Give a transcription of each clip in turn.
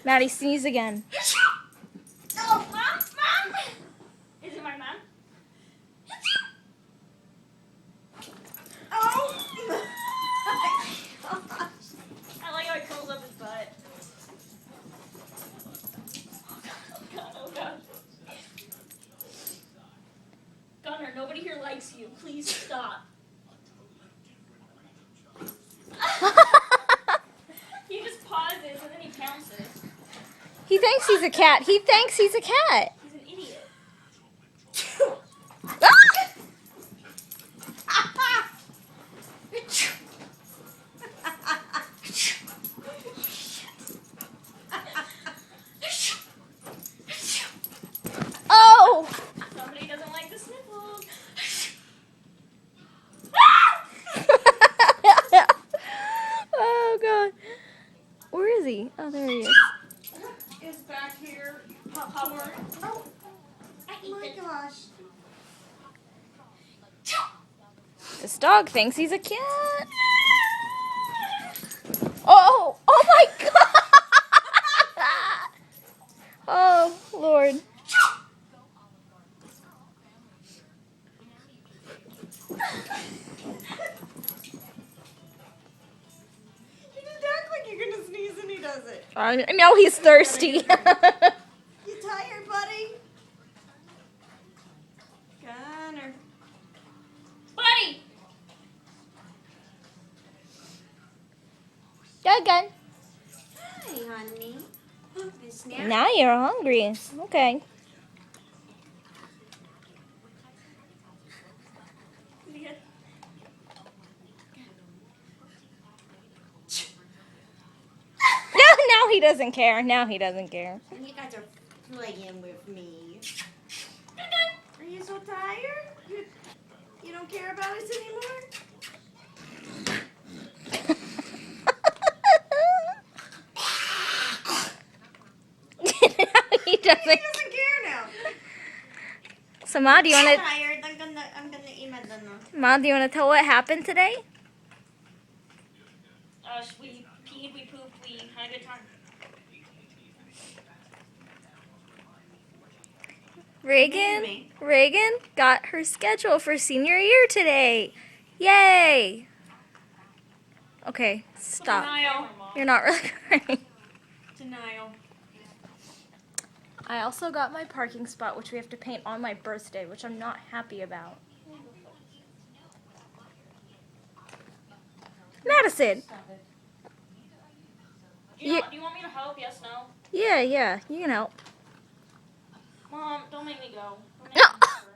Maddie, sneeze again. Oh, Mom! Is it my mom? Oh! I like how it curls up his butt. Oh god, oh god. Gunnar, nobody here likes you. Please stop. He just pauses and then he pounces. He thinks he's a cat. He thinks he's a cat. He's an idiot. Oh! Somebody doesn't like the sniffles. Oh god. Where is he? Oh, there he is. Is back here. Popcorn. Oh, I oh my hate gosh. This dog thinks he's a cat. Oh! Oh my god! Oh, Lord. You just act like you're gonna sneeze and he does it. I know he's thirsty. You tired, buddy? Gunner. Buddy! Go again. Hi, honey. Good snack. Now you're hungry. Okay. Now he doesn't care. Now he doesn't care. And you guys are playing with me. Are you so tired? You don't care about us anymore? He doesn't. He doesn't care now. So, Ma, do you want I'm to? tired. I'm gonna eat my dinner. Ma, do you want to tell what happened today? We peed, we pooped, we had a good time. Reagan got her schedule for senior year today. Yay! Okay, stop. Denial. You're not really crying. Denial. I also got my parking spot, which we have to paint on my birthday, which I'm not happy about. Madison! Do you want me to help? Yes, no? Yeah, you can help. Mom, don't make me go. Don't make No. me suffer.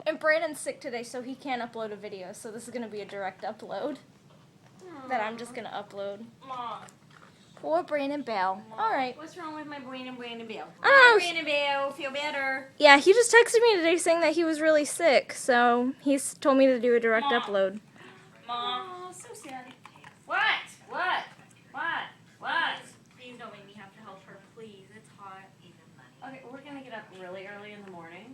And Brandon's sick today, so he can't upload a video, so this is going to be a direct upload that I'm just going to upload. Mom. Poor Brandon Bell. Alright. What's wrong with my Brandon Bill? Oh. Brandon Bill, feel better. Yeah, he just texted me today saying that he was really sick, so he's told me to do a direct Mom. upload. Mom. Oh, so sad. What? Please don't make me have to help her. Please. It's hot. Okay, we're gonna get up really early in the morning.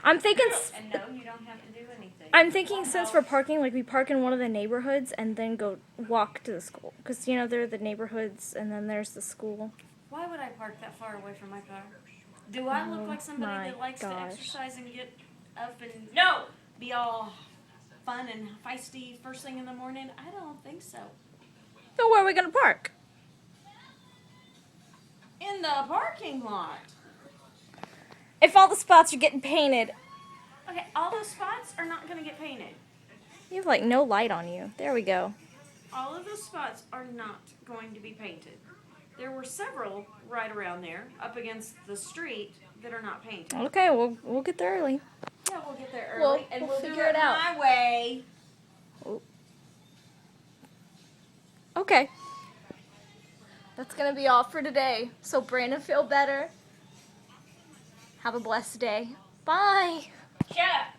I'm thinking And no, you don't have to do anything. since we're parking, like we park in one of the neighborhoods and then go walk to the school. Because, you know, there are the neighborhoods and then there's the school. Why would I park that far away from my car? Do I look like somebody my that likes to gosh. exercise and get up and No! be all fun and feisty first thing in the morning? I don't think so. So where are we going to park? In the parking lot. If all the spots are getting painted. Okay, all those spots are not going to get painted. You have, like, no light on you. There we go. All of those spots are not going to be painted. There were several right around there, up against the street, that are not painted. Okay, we'll get there early. Yeah, we'll get there Well, early, and we'll we'll do figure it it out. my way. Okay. That's going to be all for today. So, Brandon, feel better. Have a blessed day. Bye. Shut up.